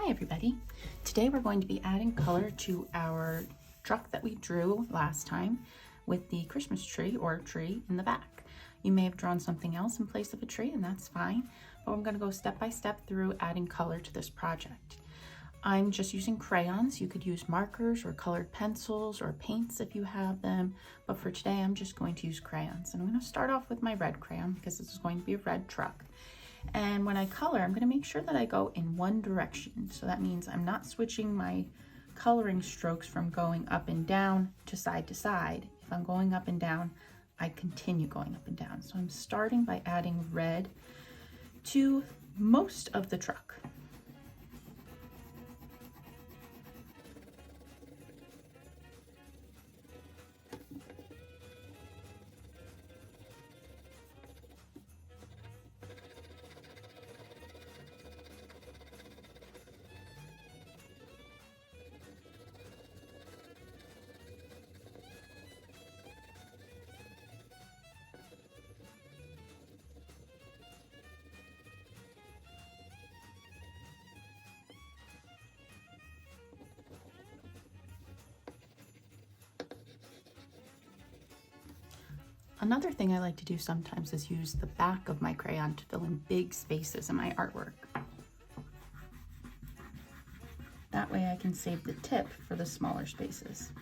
Hi everybody. Today we're going to be adding color to our truck that we drew last time with the Christmas tree or tree in the back. You may have drawn something else in place of a tree and that's fine, but we're going to go step by step through adding color to this project. I'm just using crayons. You could use markers or colored pencils or paints if you have them, but for today I'm just going to use crayons. And I'm going to start off with my red crayon because this is going to be a red truck. And when I color, I'm going to make sure that I go in one direction. So that means I'm not switching my coloring strokes from going up and down to side. If I'm going up and down, I continue going up and down. So I'm starting by adding red to most of the truck. Another thing I like to do sometimes is use the back of my crayon to fill in big spaces in my artwork. That way I can save the tip for the smaller spaces.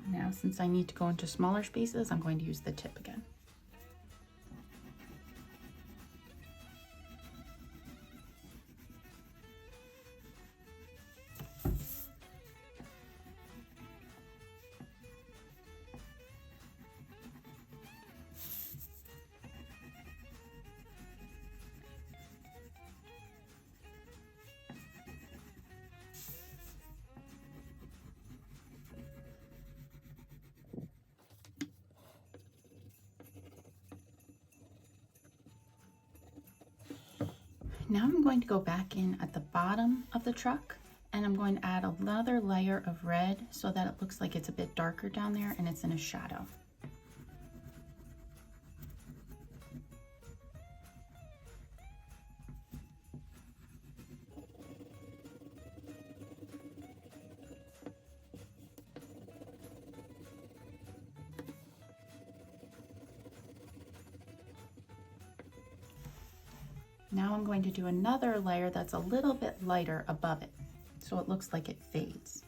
Now, since I need to go into smaller spaces, I'm going to use the tip again. Now I'm going to go back in at the bottom of the truck and I'm going to add another layer of red so that it looks like it's a bit darker down there and it's in a shadow. Now I'm going to do another layer that's a little bit lighter above it, so it looks like it fades.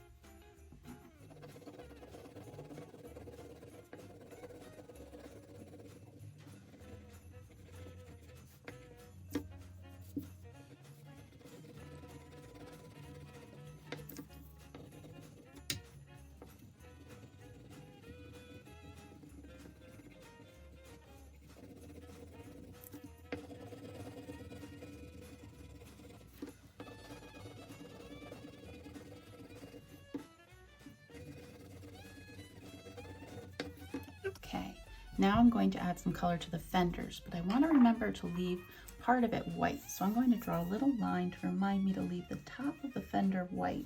Okay, now I'm going to add some color to the fenders, but I want to remember to leave part of it white. So I'm going to draw a little line to remind me to leave the top of the fender white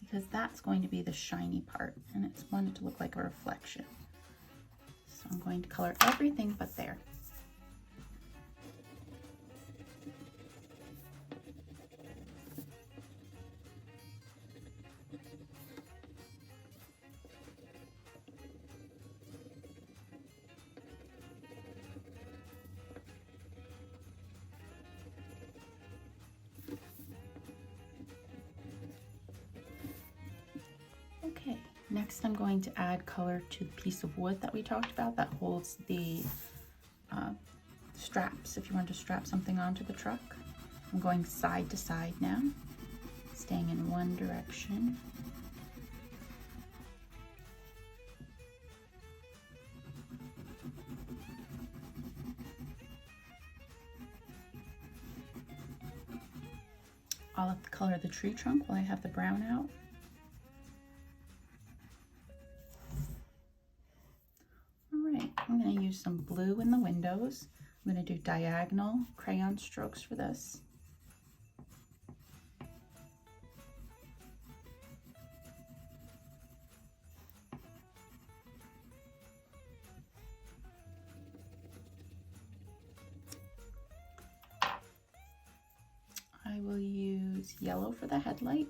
because that's going to be the shiny part and it's wanted to look like a reflection. So I'm going to color everything but there. Okay, next I'm going to add color to the piece of wood that we talked about that holds the straps if you want to strap something onto the truck. I'm going side to side now, staying in one direction. I'll have to color the tree trunk while I have the brown out. I'm going to use some blue in the windows. I'm going to do diagonal crayon strokes for this. use yellow for the headlight.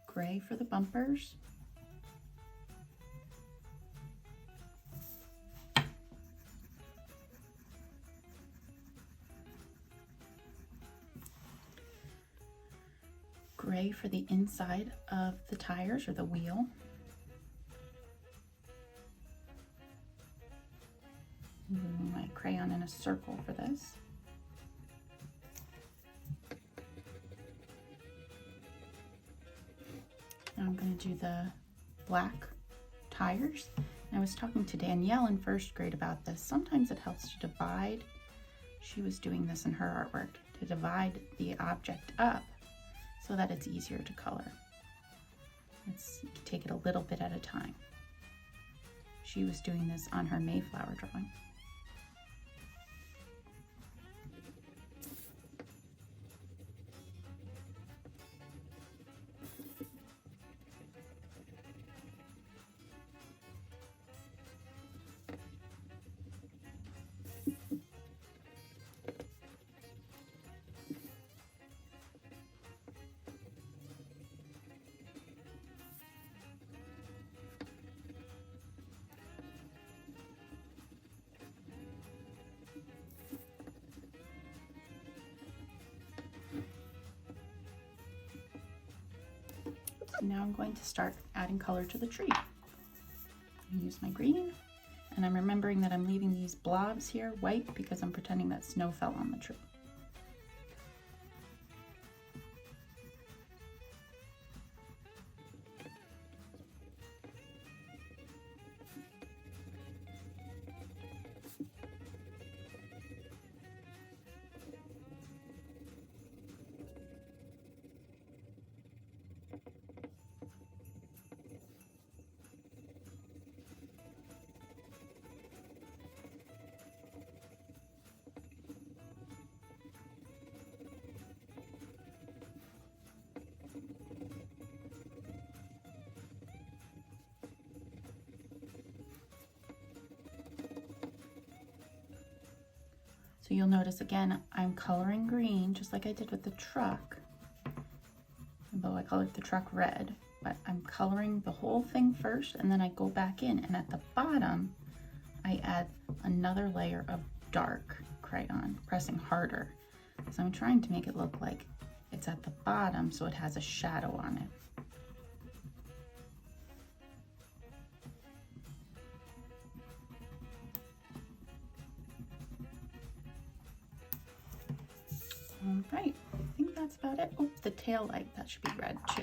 Gray for the bumpers. Gray for the inside of the tires or the wheel. Using my crayon in a circle for this. Now I'm going to do the black tires. And I was talking to Danielle in first grade about this. Sometimes it helps to divide. She was doing this in her artwork, to divide the object up so that it's easier to color. You can take it a little bit at a time. She was doing this on her Mayflower drawing. Now I'm going to start adding color to the tree. I use my green, and I'm remembering that I'm leaving these blobs here white because I'm pretending that snow fell on the tree. So you'll notice again, I'm coloring green just like I did with the truck. Although I colored the truck red, but I'm coloring the whole thing first and then I go back in, and at the bottom, I add another layer of dark crayon, pressing harder. So I'm trying to make it look like it's at the bottom so it has a shadow on it. All right, I think that's about it. Oh, the tail light, that should be red too.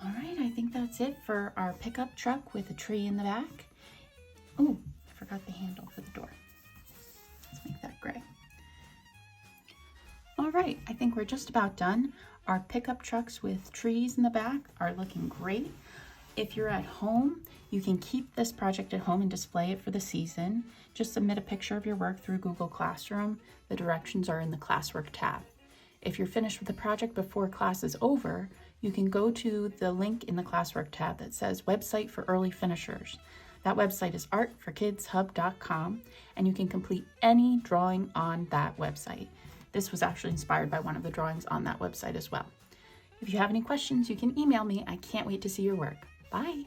All right, I think that's it for our pickup truck with a tree in the back. Oh, I forgot the handle for the door. Let's make that gray. All right, I think we're just about done. Our pickup trucks with trees in the back are looking great. If you're at home, you can keep this project at home and display it for the season. Just submit a picture of your work through Google Classroom. The directions are in the classwork tab. If you're finished with the project before class is over, you can go to the link in the classwork tab that says Website for Early Finishers. That website is artforkidshub.com, and you can complete any drawing on that website. This was actually inspired by one of the drawings on that website as well. If you have any questions, you can email me. I can't wait to see your work. Bye.